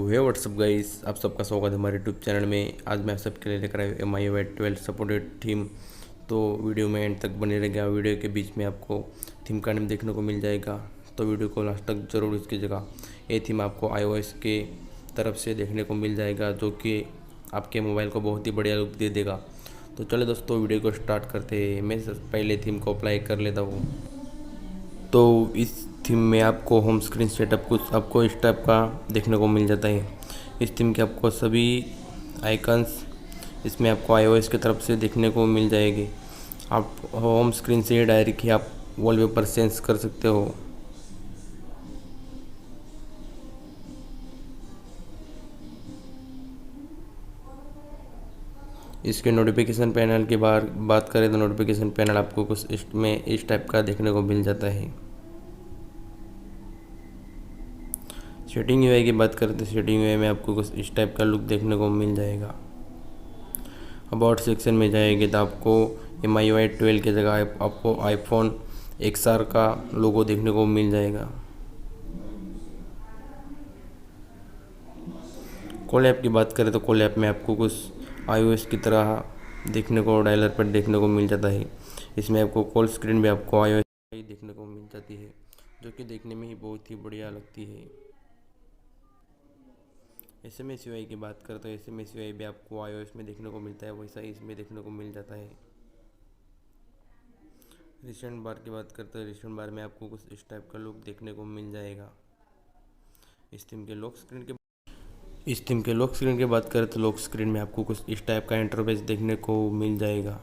हे WhatsApp guys, आप सबका स्वागत है हमारे यूट्यूब चैनल में। आज मैं आप सबके लिए लेकर आया MIUI 12 सपोर्टेड थीम। तो वीडियो में एंड तक बने रहेगा। वीडियो के बीच में आपको थीम का नेम देखने को मिल जाएगा, तो वीडियो को लास्ट तक ज़रूर इसकी जगह। ये थीम आपको iOS के तरफ से देखने को मिल जाएगा, जो कि आपके मोबाइल को बहुत ही बढ़िया लुक दे देगा। तो चलो दोस्तों, वीडियो को स्टार्ट करते हैं। मैं पहले थीम को अप्लाई कर लेता हूँ। तो इस थीम में आपको होम स्क्रीन सेटअप कुछ आपको इस टाइप का देखने को मिल जाता है। इस थीम के आपको सभी आइकन्स इसमें आपको iOS की तरफ से देखने को मिल जाएगी। आप होम स्क्रीन से डायरेक्ट ही आप वॉलपेपर चेंज कर सकते हो। इसके नोटिफिकेशन पैनल की बात करें तो नोटिफिकेशन पैनल आपको कुछ इसमें इस टाइप का देखने को मिल जाता है। सेटिंग यूआई की बात करें तो सेटिंग यूआई में आपको कुछ इस टाइप का लुक देखने को मिल जाएगा। अबाउट सेक्शन में जाएंगे तो आपको MIUI 12 की जगह आपको iPhone XR का लोगो देखने को मिल जाएगा। कॉल ऐप की बात करें तो कॉल ऐप में आपको कुछ iOS की तरह देखने को डायलर पर देखने को मिल जाता है। इसमें आपको कॉल स्क्रीन भी आपको iOS देखने को मिल जाती है, जो कि देखने में ही बहुत ही बढ़िया लगती है। SMS UI की बात करें तो SMS UI भी आपको iOS में देखने को मिलता है, वैसा ही इसमें देखने को मिल जाता है। रिसेंट बार की बात करते हैं, रिसेंट बार में आपको कुछ इस टाइप का लुक देखने को मिल जाएगा। इस थीम के लॉक स्क्रीन की बात करें तो लॉक स्क्रीन में आपको कुछ इस टाइप का इंटरफेस देखने को मिल जाएगा।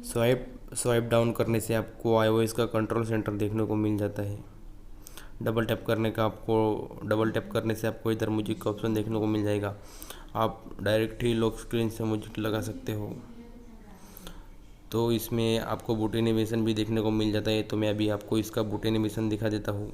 स्वाइप डाउन करने से आपको iOS का कंट्रोल सेंटर देखने को मिल जाता है। डबल टैप करने से आपको इधर म्यूजिक का ऑप्शन देखने को मिल जाएगा। आप डायरेक्ट ही लॉक स्क्रीन से म्यूजिक लगा सकते हो। तो इसमें आपको बूट एनिमेशन भी देखने को मिल जाता है। तो मैं अभी आपको इसका बूट एनिमेशन दिखा देता हूँ।